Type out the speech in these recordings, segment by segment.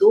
2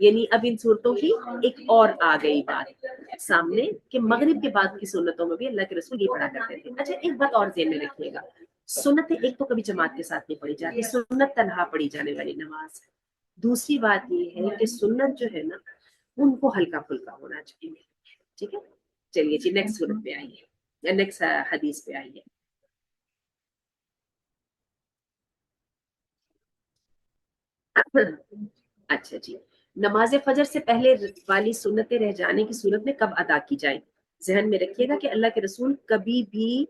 یعنی اب ان صورتوں کی ایک اور آ گئی بات سامنے کہ مغرب کے بعد کی سنتوں میں بھی اللہ کے رسول یہ پڑھا کرتے تھے. اچھا ایک بات اور ذہن میں رکھیے گا, سنتیں ایک تو کبھی جماعت کے ساتھ نہیں پڑھی جاتی, سنت تنہا پڑھی جانے والی نماز. دوسری بات یہ ہے کہ سنت جو ہے نا ان کو ہلکا پھلکا ہونا چاہیے. ٹھیک ہے, چلیے جی نیکسٹ سورت پہ آئیے, نیکسٹ حدیث پہ آئیے. اچھا جی, نماز فجر سے پہلے والی سنتیں رہ جانے کی صورت میں کب ادا کی جائیں؟ ذہن میں رکھیے گا کہ اللہ کے رسول کبھی بھی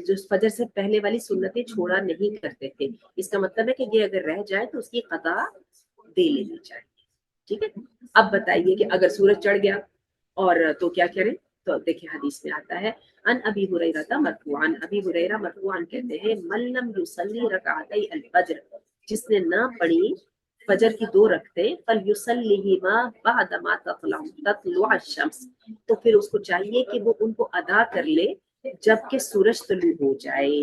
جو فجر سے پہلے والی سنتیں چھوڑا نہیں کرتے تھے. اس کا مطلب ہے کہ یہ اگر رہ جائے تو اس کی قضا دے لینی چاہیے. ٹھیک ہے, اب بتائیے کہ اگر سورج چڑھ گیا اور تو کیا کریں؟ تو دیکھیں حدیث میں آتا ہے ان ابی ہریرہ مرفوعا, ابی ہریرہ مرفوعا کہتے ہیں من لم یصلی رکعتي الفجر, جس نے نہ پڑھی فجر کی 2 رکعتیں فلیصلیہما بعد ما تطلع الشمس, تو پھر اس کو چاہیے کہ وہ ان کو ادا کر لے جب کہ سورج طلوع ہو جائے.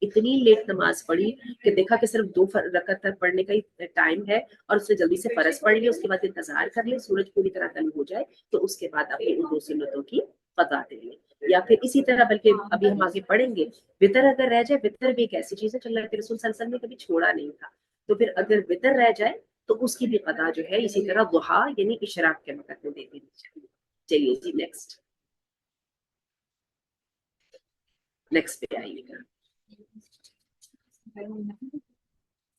اتنی لیٹ نماز پڑھی کہ دیکھا کہ صرف 2 رکعت تک پڑھنے کا ہی ٹائم ہے اور اس سے جلدی سے فرض پڑھ لے, اس کے بعد انتظار کر لے سورج پوری طرح طلوع ہو جائے تو اس کے بعد اپنی ان 2 سنتوں کی قضا دے لے. یا پھر اسی طرح بلکہ ابھی ہم آگے پڑھیں گے وطر اگر رہ جائے, وطر بھی ایک ایسی چیز ہے جو اللہ کے رسول صلی اللہ علیہ وسلم نے کبھی چھوڑا نہیں تھا, تو پھر اگر وطر رہ جائے تو اس کی بھی قضا جو ہے اسی طرح ضحا یعنی اشراق کے وقت میں دے دینی چاہیے. چلیے جی نیکسٹ پہ آئیے گا.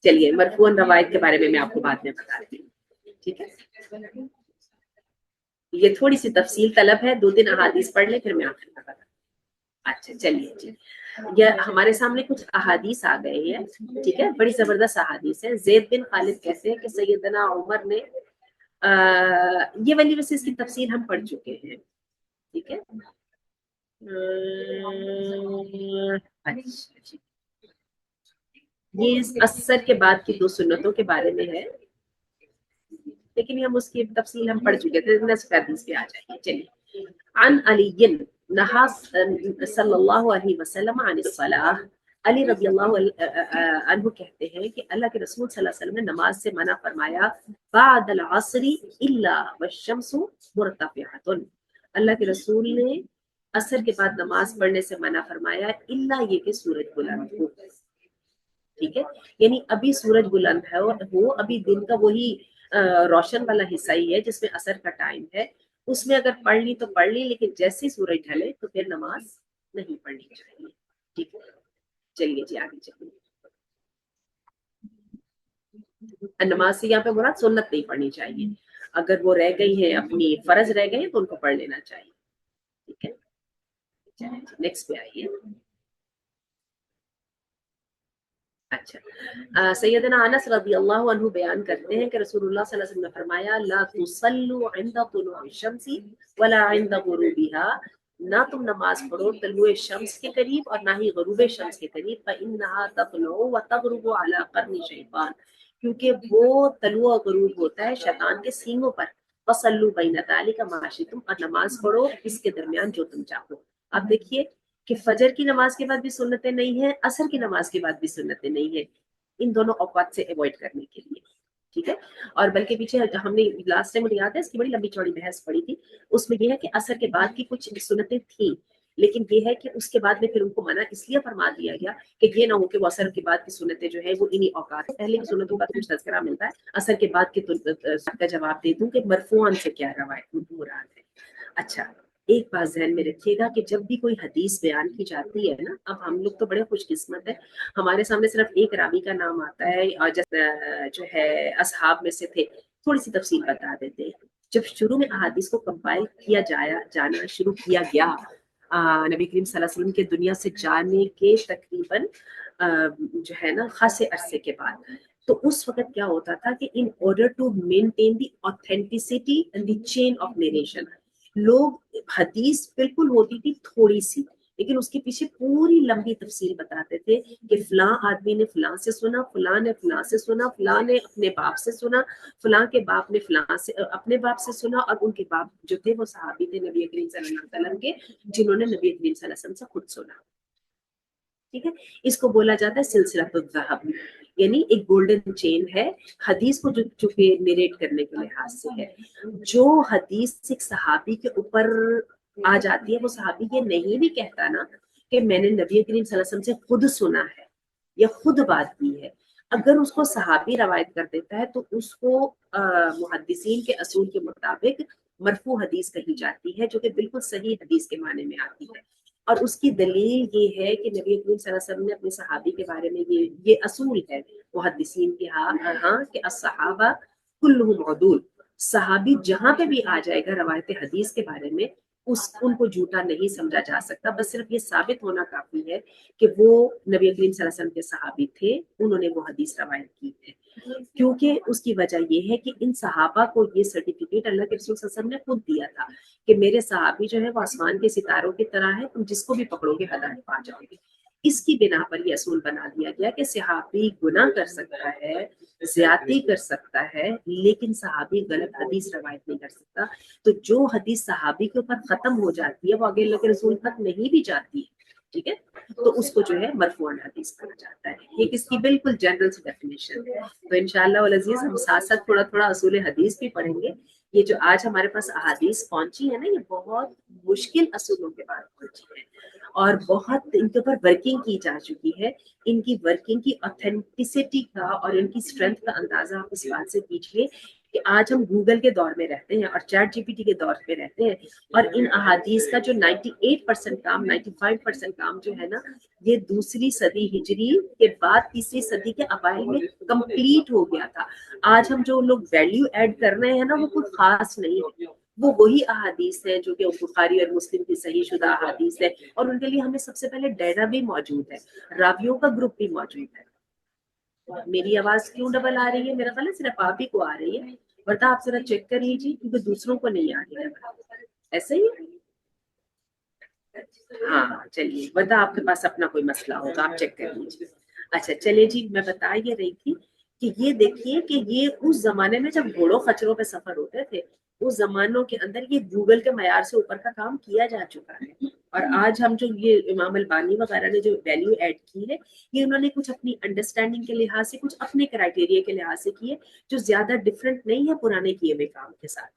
چلیے مرفوعاً روایت کے بارے میں آپ کو بعد میں بتاتی ہوں. ٹھیک ہے, یہ تھوڑی سی تفصیل طلب ہے, 2 3 احادیث پڑھ لیں پھر میں آخر میں بتاتی ہوں. اچھا چلیے جی, یہ ہمارے سامنے کچھ احادیث آ گئے ہیں. ٹھیک ہے, بڑی زبردست احادیث ہے. زید بن خالد کہتے ہیں کہ سیدنا عمر نے یہ والی ویسے اس کی تفسیر ہم پڑھ چکے ہیں. ٹھیک ہے, اچھا جی, یہ عصر کے بعد کی 2 سنتوں کے بارے میں ہے, لیکن ہم اس کی تفصیل ہم پڑھ چکے تھے. نیکسٹ حدیث پہ آ جائیے. چلیے, عن علی نہا صلی اللہ علیہ وسلم عن الصلاۃ, علی رضی اللہ عنہ کہتے ہیں کہ اللہ کے رسول صلی اللہ علیہ وسلم نے نماز سے منع فرمایا بعد العصر الا والشمس مرتفعۃ, اللہ کے رسول نے عصر کے بعد نماز پڑھنے سے منع فرمایا الا یہ کہ سورج بلند ہو. ٹھیک ہے, یعنی ابھی سورج بلند ہے وہ ابھی دن کا وہی روشن والا حصہ ہی ہے جس میں عصر کا ٹائم ہے, اس میں اگر پڑھ لی تو پڑھ لی, لیکن جیسے ہی سورج ڈھلے تو پھر نماز نہیں پڑھنی چاہیے. ٹھیک ہے, چلیے جی آگے چلیے. نماز سے یہاں پہ مراد سنت نہیں پڑھنی چاہیے, اگر وہ رہ گئی ہے اپنی فرض رہ گئی ہے تو ان کو پڑھ لینا چاہیے. ٹھیک ہے, چلیے نیکسٹ پہ آئیے. اچھا, سیدنا انس رضی اللہ عنہ بیان کرتے ہیں کہ رسول اللہ صلی اللہ علیہ وسلم نے فرمایا لا تصلوا عند طلوع الشمس ولا عند غروبها, نہ تم نماز پڑھو طلوع شمس کے قریب اور نہ ہی غروب شمس کے قریب, فانها تطلع وتغرب على قرن شیطان, کیونکہ وہ طلوع و غروب ہوتا ہے شیطان کے سینگوں پر. فصلوا بین ذلک ما شئتم, اور نماز پڑھو اس کے درمیان جو تم چاہو. اب دیکھیے کہ فجر کی نماز کے بعد بھی سنتیں نہیں ہیں, عصر کی نماز کے بعد بھی سنتیں نہیں ہیں, ان دونوں اوقات سے اوائڈ کرنے کے لیے. ٹھیک ہے, اور بلکہ پیچھے ہم نے لاسٹ ٹائم مجھے یاد ہے اس کی بڑی لمبی چوڑی بحث پڑی تھی, اس میں یہ ہے کہ عصر کے بعد کی کچھ سنتیں تھیں, لیکن یہ ہے کہ اس کے بعد میں پھر ان کو منع اس لیے فرما دیا گیا کہ یہ نہ ہو کہ وہ عصر کے بعد کی سنتیں جو ہے وہ انہی اوقات, پہلے کی سنتوں کا کچھ تذکرہ ملتا ہے, عصر کے بعد کے کا جواب دے دوں کہ مرفوعاً سے کیا روایت مراد ہے. اچھا, ایک بات ذہن میں رکھیے گا کہ جب بھی کوئی حدیث بیان کی جاتی ہے نا, اب ہم لوگ تو بڑے خوش قسمت ہیں, ہمارے سامنے صرف ایک راوی کا نام آتا ہے اور جو ہے اصحاب میں سے تھے, تھوڑی سی تفصیل بتا دیتے ہیں. جب شروع میں احادیث کو کمپائل کیا جانا شروع کیا گیا نبی کریم صلی اللہ علیہ وسلم کے دنیا سے جانے کے تقریباً جو ہے نا خاصے عرصے کے بعد, تو اس وقت کیا ہوتا تھا کہ in order to maintain the authenticity and the chain of narration, لوگ حدیث بالکل ہوتی تھی تھوڑی سی, لیکن اس کے پیچھے پوری لمبی تفصیل بتاتے تھے کہ فلاں آدمی نے فلاں سے سنا, فلاں نے فلاں سے سنا, فلاں نے اپنے باپ سے سنا, فلاں کے باپ نے فلاں سے اپنے باپ سے سنا, اور ان کے باپ جو تھے وہ صحابی تھے نبی کریم صلی اللہ علیہ وسلم کے, جنہوں نے نبی کریم صلی اللہ علیہ وسلم سے خود سنا. ٹھیک ہے, اس کو بولا جاتا ہے سلسلۃ الذہب. یعنی ایک گولڈن چین ہے حدیث کو جو چونکہ نریٹ کرنے کے لحاظ سے ہے. جو حدیث ایک صحابی کے اوپر آ جاتی ہے وہ صحابی یہ نہیں بھی کہتا نا کہ میں نے نبی کریم صلی اللہ علیہ وسلم سے خود سنا ہے یا خود بات کی ہے. اگر اس کو صحابی روایت کر دیتا ہے تو اس کو محدثین کے اصول کے مطابق مرفوع حدیث کہی جاتی ہے جو کہ بالکل صحیح حدیث کے معنی میں آتی ہے. اور اس کی دلیل یہ ہے کہ نبی کریم صلی اللہ علیہ وسلم نے اپنے صحابی کے بارے میں یہ اصول ہے محدثین کے ہاں کہ الصحابہ کلہم عدول. صحابی جہاں پہ بھی آ جائے گا روایت حدیث کے بارے میں ان کو جھوٹا نہیں سمجھا جا سکتا. بس صرف یہ ثابت ہونا کافی ہے کہ وہ نبی کریم صلی اللہ علیہ وسلم کے صحابی تھے, انہوں نے وہ حدیث روایت کی ہے. کیونکہ اس کی وجہ یہ ہے کہ ان صحابہ کو یہ سرٹیفکیٹ اللہ کے رسول صلی اللہ علیہ وسلم نے خود دیا تھا کہ میرے صحابی جو ہے وہ آسمان کے ستاروں کی طرح ہے, تم جس کو بھی پکڑو گے ہدایت پا جاؤ گے. اس کی بنا پر یہ اصول بنا دیا گیا کہ صحابی گناہ کر سکتا ہے, زیادتی کر سکتا ہے, لیکن صحابی غلط حدیث روایت نہیں کر سکتا. تو جو حدیث صحابی کے اوپر ختم ہو جاتی ہے وہ آگے اللہ کے رسول تک نہیں بھی جاتی ہے, ٹھیک ہے, تو اس کو جو ہے مرفوع حدیث کہا جاتا ہے. یہ اس کی بالکل جنرل ڈیفینیشن ہے. تو انشاءاللہ والعزیز ہم ساتھ ساتھ تھوڑا تھوڑا اصول حدیث بھی پڑھیں گے. یہ جو آج ہمارے پاس احادیث پہنچی ہے نا, یہ بہت مشکل اصولوں کے بعد پہنچی ہے اور بہت ان کے اوپر ورکنگ کی جا چکی ہے. ان کی ورکنگ کی اوتھینٹسٹی کا اور ان کی اسٹرینتھ کا اندازہ آپ اس بات سے کیجیے کہ آج ہم گوگل کے دور میں رہتے ہیں اور چیٹ جی پی ٹی کے دور پہ رہتے ہیں, اور ان احادیث کا جو 98% کام 95% کام جو ہے نا یہ دوسری صدی ہجری کے بعد تیسری صدی کے اوائل میں کمپلیٹ ہو گیا تھا. آج ہم جو لوگ ویلیو ایڈ کر رہے ہیں نا وہ کوئی خاص نہیں ہے, وہ وہی احادیث ہیں جو کہ بخاری اور مسلم کی صحیح شدہ احادیث ہے, اور ان کے لیے ہمیں سب سے پہلے ڈیٹا بھی موجود ہے, راویوں کا گروپ بھی موجود ہے. میری آواز کیوں ڈبل آ رہی ہے؟ میرا خیال ہے صرف آپ ہی کو آ رہی ہے, ورنہ آپ ذرا چیک کر لیجیے کیونکہ دوسروں کو نہیں آ رہی ہے. ایسے ہی ہاں چلیے, ورنہ آپ کے پاس اپنا کوئی مسئلہ ہوگا, آپ چیک کر لیجیے. اچھا چلیے جی, میں بتا یہ رہی تھی کہ یہ دیکھیے کہ یہ اس زمانے میں جب گھوڑوں خچروں پہ سفر ہوتے تھے اس زمانوں کے اندر یہ گوگل کے معیار سے اوپر کا کام کیا جا چکا ہے. اور آج ہم جو یہ امام البانی وغیرہ نے جو ویلیو ایڈ کی ہے یہ انہوں نے کچھ اپنی انڈرسٹینڈنگ کے لحاظ سے کچھ اپنے کرائٹیریا کے لحاظ سے کیے جو زیادہ ڈفرینٹ نہیں ہے پرانے کیے ہوئے کام کے ساتھ.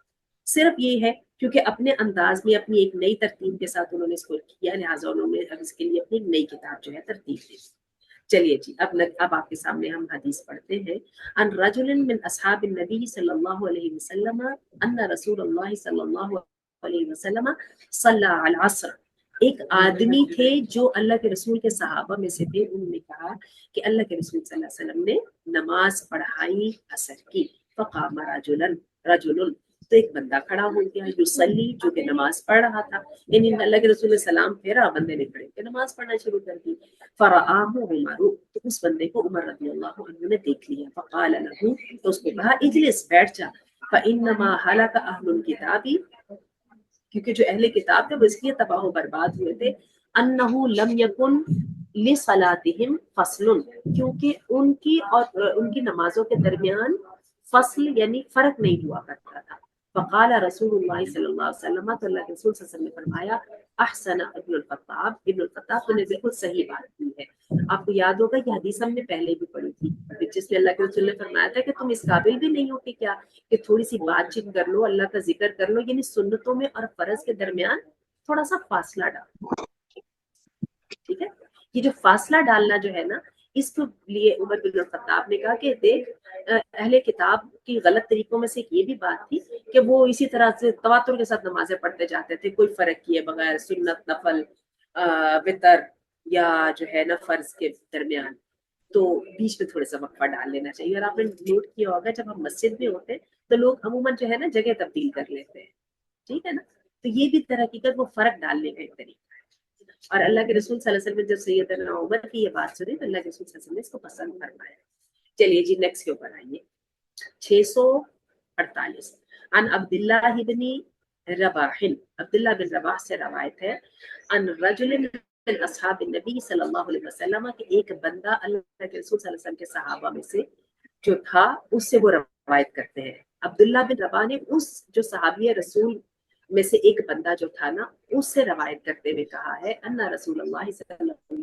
صرف یہ ہے کیونکہ اپنے انداز میں اپنی ایک نئی ترتیب کے ساتھ انہوں نے اس کو کیا, لہٰذا انہوں نے اب اس کے لیے اپنی نئی کتاب جو ہے ترتیب دی. چلیے جی, اب آپ کے سامنے ہم حدیث پڑھتے ہیں. ان رجل من اصحاب النبی صلی اللہ علیہ وسلم ان رسول اللہ صلی اللہ علیہ وسلم صلی العصر. ایک آدمی تھے جو اللہ کے رسول کے صحابہ میں سے تھے, انہوں نے کہا کہ اللہ کے رسول صلی اللہ علیہ وسلم نے نماز پڑھائی عصر کی. فقام رجل, تو ایک بندہ کھڑا ہو گیا, یصلی, جو کہ نماز پڑھ رہا تھا. یعنی اللہ کے رسول نے سلام پھیرا, بندے نے کھڑے کے نماز پڑھنا شروع کر دی. فرآہ عمر, تو اس بندے کو عمر رضی اللہ عنہ نے دیکھ لیا. فقال له, تو اس کو کہا اجلس, بیٹھ جا. فانما هلك اهل الكتاب, کیونکہ جو اہل کتاب تھے وہ اس لیے تباہ و برباد ہوئے تھے. انه لم يكن لصلاتهم فصل, کیونکہ ان کی اور ان کی نمازوں کے درمیان فصل یعنی فرق نہیں ہوا کرتا تھا. فقال رسول اللہ صلی اللہ علیہ وسلم, تو اللہ کے رسول صلی اللہ علیہ وسلم نے فرمایا احسن ابن الخطاب, ابن الخطاب تو نے بالکل صحیح بات کی ہے. آپ کو یاد ہوگا یہ حدیث ہم نے پہلے بھی پڑھی تھی جس میں اللہ کے رسول نے فرمایا تھا کہ تم اس قابل بھی نہیں ہو کہ کیا کہ تھوڑی سی بات چیت کر لو, اللہ کا ذکر کر لو, یعنی سنتوں میں اور فرض کے درمیان تھوڑا سا فاصلہ ڈالو. ٹھیک ہے, یہ جو فاصلہ ڈالنا جو ہے نا اس کے لیے عمر بن الخطاب نے کہا کہ دیکھ اہل کتاب کی غلط طریقوں میں سے ایک یہ بھی بات تھی کہ وہ اسی طرح سے تواتر کے ساتھ نمازیں پڑھتے جاتے تھے, کوئی فرق کیے بغیر, سنت نفل وتر یا جو ہے نا فرض کے درمیان, تو بیچ میں تھوڑا سا وقفہ ڈال لینا چاہیے. اور آپ نے نوٹ کیا ہوگا جب ہم مسجد میں ہوتے ہیں تو لوگ عموماً جو ہے نا جگہ تبدیل کر لیتے ہیں, ٹھیک ہے نا, تو یہ بھی در حقیقت وہ فرق ڈالنے کا ایک طریقہ ہے. اور اللہ کے رسول صلی اللہ علیہ وسلم جب سیدنا عمر کی یہ بات سنی تو اللہ کے رسول صلی اللہ علیہ وسلم نے اس کو پسند فرمایا. چلیے جی نیکسٹ کے اوپر آئیے. 648 عن عبداللہ بن رباح, عبداللہ بن رباح سے روایت ہے, ان رجل من اصحاب النبی صلی اللہ علیہ وسلم, کہ ایک بندہ اللہ کے رسول صلی اللہ علیہ وسلم کے صحابہ میں سے جو تھا اس سے وہ روایت کرتے ہیں. عبداللہ بن رباح نے اس جو صحابی رسول میں سے ایک بندہ جو تھا نا اس سے روایت کرتے ہوئے کہا ہے ان رسول اللہ صلی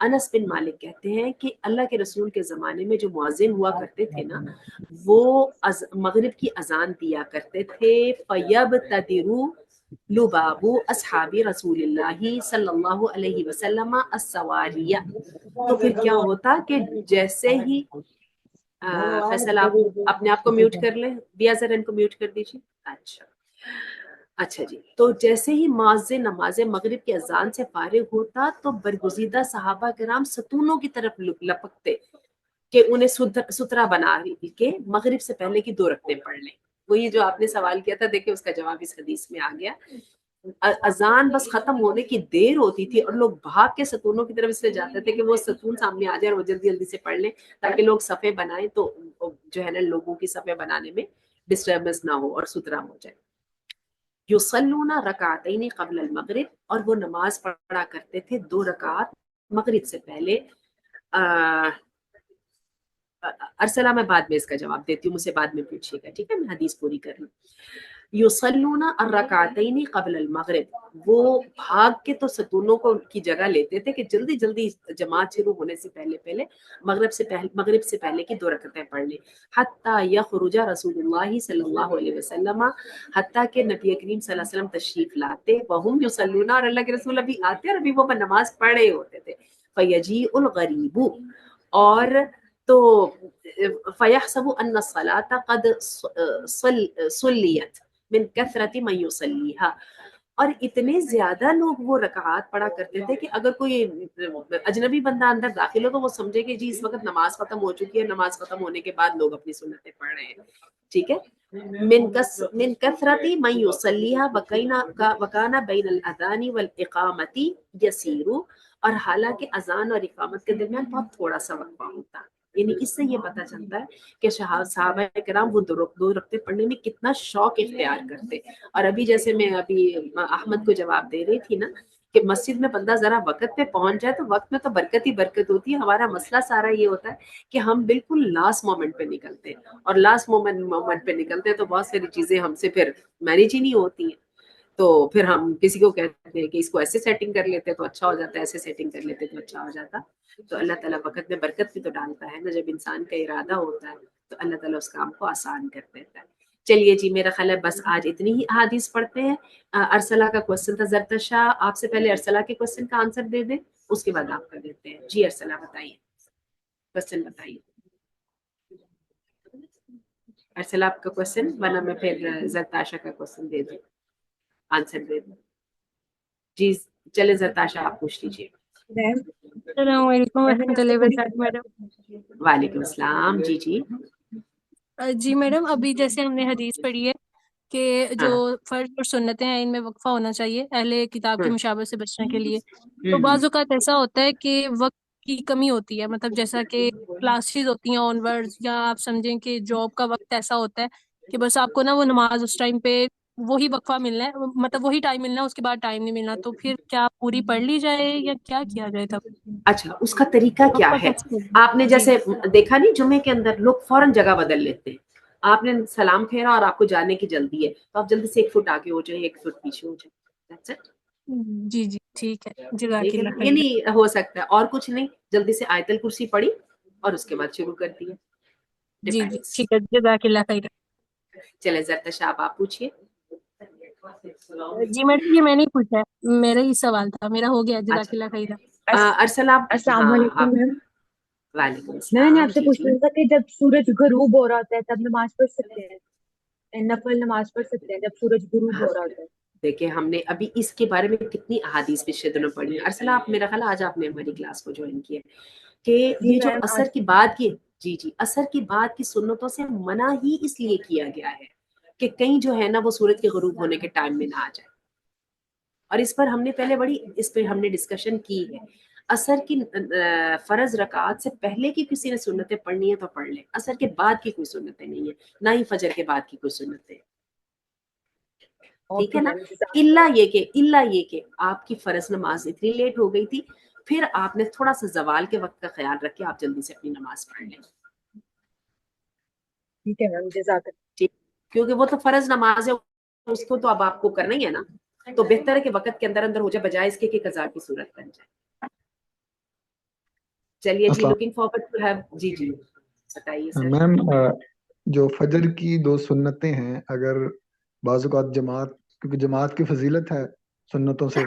انس بن مالک کہتے ہیں کہ اللہ کے رسول کے زمانے میں جو مؤذن ہوا کرتے تھے نا، وہ مغرب کی اذان دیا کرتے تھے، فَيَبْتَدِرُ لُبَابُ اصحاب رسول اللہ صلی اللہ علیہ وسلم السواریہ۔ تو پھر کیا ہوتا کہ جیسے ہی فیصل آپ اپنے آپ کو میوٹ کر لیں، بیا ذرا ان کو میوٹ کر دیجیے۔ اچھا جی، تو جیسے ہی مؤذن نماز مغرب کی اذان سے فارغ ہوتا تو برگزیدہ صحابہ کرام ستونوں کی طرف لپکتے کہ انہیں سترا بنا رہی کہ مغرب سے پہلے کی 2 رکعتیں پڑھ لیں۔ وہی جو آپ نے سوال کیا تھا، دیکھیں اس کا جواب اس حدیث میں آ گیا۔ اذان بس ختم ہونے کی دیر ہوتی تھی اور لوگ بھاگ کے ستونوں کی طرف اس لیے جاتے تھے کہ وہ ستون سامنے آ جائے اور وہ جلدی جلدی سے پڑھ لیں تاکہ لوگ صفے بنائیں، تو جو ہے نا لوگوں کی صفے بنانے میں ڈسٹربنس نہ ہو اور سترا ہو جائے۔ یصلون رکعتین قبل المغرب، اور وہ نماز پڑھا کرتے تھے 2 رکعات مغرب سے پہلے۔ ارسلہ میں بعد میں اس کا جواب دیتی ہوں، مجھ سے بعد میں پوچھیے گا، ٹھیک ہے؟ میں حدیث پوری کر لوں۔ یصلون الرکعتین قبل المغرب، وہ بھاگ کے تو ستونوں کو کی جگہ لیتے تھے کہ جلدی جلدی جماعت شروع ہونے سے پہلے مغرب سے پہلے کی 2 رکعتیں پڑھ لیں۔ حتی یخرج رسول اللہ صلی اللہ علیہ وسلم، حتیٰ کہ نبی کریم صلی اللہ علیہ وسلم تشریف لاتے، وہم یصلون، اور اللہ کے رسول ابھی آتے اور ابھی وہ نماز پڑھ رہے ہوتے تھے۔ فیجیء الغریب، اور تو فیحسب ان الصلاۃ قد صلیت من کثرت من یصلیھا، اور اتنے زیادہ لوگ وہ رکعات پڑھا کرتے تھے کہ اگر کوئی اجنبی بندہ اندر داخل ہو تو وہ سمجھے کہ جی اس وقت نماز ختم ہو چکی ہے، نماز ختم ہونے کے بعد لوگ اپنی سنتیں پڑھ رہے ہیں، ٹھیک ہے؟ من کثرت من یصلیھا وکان بین الاذان والاقامۃ یسیر، اور حالانکہ اذان اور اقامت کے درمیان بہت تھوڑا سا وقفہ ہوتا ہے۔ یعنی اس سے یہ پتہ چلتا ہے کہ صحابہ کرام وہ 2 رکعتیں پڑھنے میں کتنا شوق اختیار کرتے۔ اور ابھی جیسے میں ابھی احمد کو جواب دے رہی تھی نا کہ مسجد میں بندہ ذرا وقت پہ پہنچ جائے تو وقت میں تو برکت ہی برکت ہوتی ہے۔ ہمارا مسئلہ سارا یہ ہوتا ہے کہ ہم بالکل لاسٹ مومنٹ پہ نکلتے ہیں، اور لاسٹ مومنٹ پہ نکلتے ہیں تو بہت ساری چیزیں ہم سے پھر مینیج ہی نہیں ہوتی ہیں، تو پھر ہم کسی کو کہتے ہیں کہ اس کو ایسے سیٹنگ کر لیتے تو اچھا ہو جاتا ہے، ایسے سیٹنگ کر لیتے تو اچھا ہو جاتا۔ تو اللہ تعالیٰ وقت میں برکت بھی تو ڈالتا ہے نا، جب انسان کا ارادہ ہوتا ہے تو اللہ تعالیٰ اس کام کو آسان کر دیتا ہے۔ چلیے جی، میرا خیال ہے بس آج اتنی ہی احادیث پڑھتے ہیں۔ ارسلہ کا کوسچن تھا، زرتشا آپ سے پہلے ارسلہ کے کوسچن کا آنسر دے دیں، اس کے بعد آپ کا دیتے ہیں۔ جی ارسلہ بتائیے، کوسچن بتائیے ارسلہ آپ کا کوسچن، ورنہ میں پھر زرتاشا کا کوسچن دے دوں، آنسر دے دوں۔ جی چلے زرتاشا آپ پوچھ لیجیے۔ السلام علیکم ورحمۃ اللہ وبرکاتہ میڈم۔ وعلیکم السلام۔ جی جی جی میڈم، ابھی جیسے ہم نے حدیث پڑھی ہے کہ جو فرض اور سنتیں ہیں ان میں وقفہ ہونا چاہیے اہل کتاب کے مشابہت سے بچنے کے لیے، تو بعض اوقات ایسا ہوتا ہے کہ وقت کی کمی ہوتی ہے، مطلب جیسا کہ کلاسز ہوتی ہیں آن ورڈ، یا آپ سمجھیں کہ جاب کا وقت ایسا ہوتا ہے کہ بس آپ کو نا وہ نماز اس ٹائم پہ وہی وقفہ ملنا ہے، مطلب وہی ٹائم ملنا ہے، اس کے بعد ٹائم نہیں ملنا، تو پھر کیا پوری پڑھ لی جائے یا کیا کیا جائے تب؟ اچھا، اس کا طریقہ کیا وقفہ ہے؟ کیسے آپ نے جی جیسے دیکھا نہیں جمعے کے اندر لوگ فوراً جگہ بدل لیتے ہیں، آپ نے سلام پھیرا اور آپ کو جانے کی جلدی ہے تو آپ جلدی سے 1 فٹ آگے ہو جائیں، 1 فٹ پیچھے ہو جائیں۔ That's it۔ جی جی ٹھیک ہے، جزاک ٹھیک ہے نا، اللہ یہ خیر۔ نہیں ہو سکتا ہے اور کچھ نہیں، جلدی سے آیت الکرسی پڑھی اور اس کے بعد شروع کر دیا۔ جی جی ڈیپینڈس۔ ٹھیک ہے، جزاک اللہ خیر۔ چلے زرتشا آپ پوچھیے۔ جی میڈم، یہ میں نے پوچھا ہے، میرا ہی سوال تھا، میرا ہو گیا، جزاک اچھا اللہ خیر۔ ارسل آپ، السلام ہاں علیکم آپ، میم۔ وعلیکم میں نے السلام۔ آپ سے جی جی پوچھنا تھا کہ جب سورج غروب ہو رہا ہوتا ہے تب نماز پڑھ سکتے ہیں، نفل نماز پڑھ سکتے ہیں جب سورج غروب ہاں، ہو رہا ہوتا ہے؟ دیکھیں ہم نے ابھی اس کے بارے میں کتنی احادیث پچھلے دنوں پڑھی ہیں۔ ارسلہ آپ، میرا خیال آج آپ نے ہماری کلاس کو جوائن کیا کہ جی یہ جو میم اثر آج کی بعد کی، جی جی اثر کی بعد کی سنتوں سے منع ہی اس لیے کیا گیا ہے کہ کہیں جو ہے نا وہ سورج کے غروب ہونے کے ٹائم میں نہ آ جائے، اور اس پر ہم نے پہلے اس پہ ہم نے ڈسکشن کی ہے۔ اثر کی فرض رکعات سے پہلے کی کسی نے سنتیں پڑھنی ہے تو پڑھ لیں، اثر کے بعد کی کوئی سنتیں نہیں ہیں، نہ ہی فجر کے بعد کی کوئی سنتیں، ٹھیک اوکے ہے نا؟ میم، جزاک اللہ یہ کہ آپ کی فرض نماز اتنی لیٹ ہو گئی تھی، پھر آپ نے تھوڑا سا زوال کے وقت کا خیال رکھ کے آپ جلدی سے اپنی نماز پڑھ لیں، ٹھیک ہے میم، جزاک ٹھیک، کیونکہ وہ تو فرض نماز ہے، اس کو تو اب آپ کو کرنا ہی ہے نا۔ تو بہتر ہے کہ وقت کے اندر اندر ہو جائے بجائے اس کے کہ قضا کی صورت بن جائے. چلیے جی, لوکنگ فارورڈ ٹو ہیو. جی جی بتائیے سر. میم جو فجر کی 2 سنتیں ہیں, اگر بعض اوقات جماعت, کیونکہ جماعت کی فضیلت ہے سنتوں سے,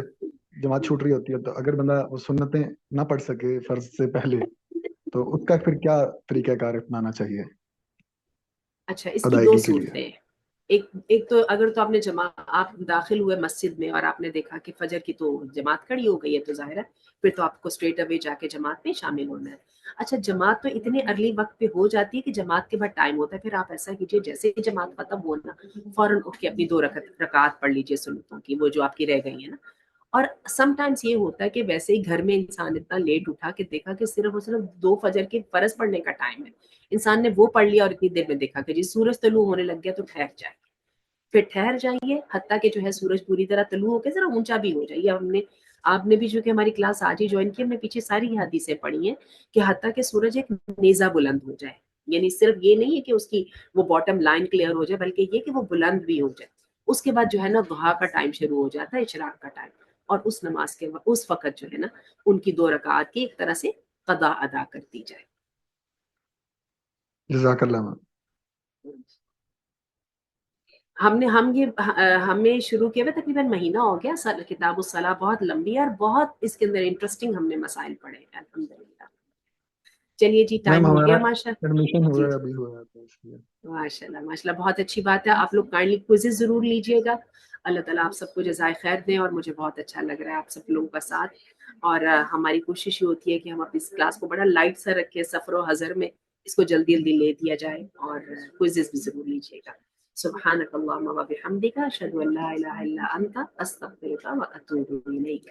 جماعت چھوٹ رہی ہوتی ہے, تو اگر بندہ وہ سنتیں نہ پڑھ سکے فرض سے پہلے, تو اس کا پھر کیا طریقہ کار اپنانا چاہیے اچھا, اس کی 2 ادائیگی کے لیے؟ صورتیں. ایک تو اگر تو آپ داخل ہوئے مسجد میں اور آپ نے دیکھا کہ فجر کی تو جماعت کھڑی ہو گئی ہے, تو ظاہر ہے پھر تو آپ کو اسٹریٹ اوے جا کے جماعت میں شامل ہونا ہے. اچھا, جماعت تو اتنے ارلی وقت پہ ہو جاتی ہے کہ جماعت کے بعد ٹائم ہوتا ہے, پھر آپ ایسا کیجیے جیسے ہی جماعت ختم ہونا فوراً اٹھ کے اپنی 2 رکعت پڑھ لیجیے سنتوں کی, وہ جو آپ کی رہ گئی ہیں نا. اور سم ٹائمس یہ ہوتا ہے کہ ویسے ہی گھر میں انسان اتنا لیٹ اٹھا کہ دیکھا کہ صرف اور صرف 2 فجر کے فرض پڑھنے کا ٹائم ہے, انسان نے وہ پڑھ لیا اور اتنی دیر میں دیکھا کہ جی سورج طلوع ہونے لگ گیا, تو ٹھہر جائے, پھر ٹھہر جائیے حتیٰ کہ جو ہے سورج پوری طرح طلوع ہو کے ذرا اونچا بھی ہو جائیے. آپ نے بھی چونکہ ہماری کلاس آج ہی جوائن کی, ہم نے پیچھے ساری یہ حدیثیں پڑھی ہیں کہ حتیٰ کہ سورج ایک نیزہ بلند ہو جائے, یعنی صرف یہ نہیں ہے کہ اس کی وہ باٹم لائن کلیئر ہو جائے, بلکہ یہ کہ وہ بلند بھی ہو جائے. اس کے بعد جو ہے نا ضحیٰ کا ٹائم شروع ہو جاتا ہے, اشراق کا ٹائم, اور اس نماز کے اس وقت جو ہے نا ان کی 2 رکعات کی ایک طرح سے قضا ادا کر دی جائے. جزاک اللہ میم. ہمیں شروع کیا ہوا تقریباً مہینہ ہو گیا. کتاب الصلاح بہت لمبی ہے اور بہت اس کے اندر انٹرسٹنگ ہم نے مسائل پڑھے ہیں الحمدللہ. چلیے جی, میم ٹائم ہو ہمارا گیا ماشاء ایڈمیشن ہوا جی ہے, جی ابھی ہوا ہے, تو اس لیے ماشاء اللہ ماشاء اللہ, بہت اچھی بات ہے. آپ لوگ کائنڈلی کوئزز ضرور لیجیے گا. اللہ تعالیٰ آپ سب کو جزائے خیر دیں, اور مجھے بہت اچھا لگ رہا ہے آپ سب لوگوں کا ساتھ. اور ہماری کوشش یہ ہوتی ہے کہ ہم اپنی اس کلاس کو بڑا لائٹ سا رکھیں, سفر و حضر میں اس کو جلدی جلدی لے دیا جائے, اور کوئزز بھی ضرور لیجیے گا. سبحانک اللہم و بحمدک, اشہد ان لا الہ الا انت, استغفرک و اتوب الیک.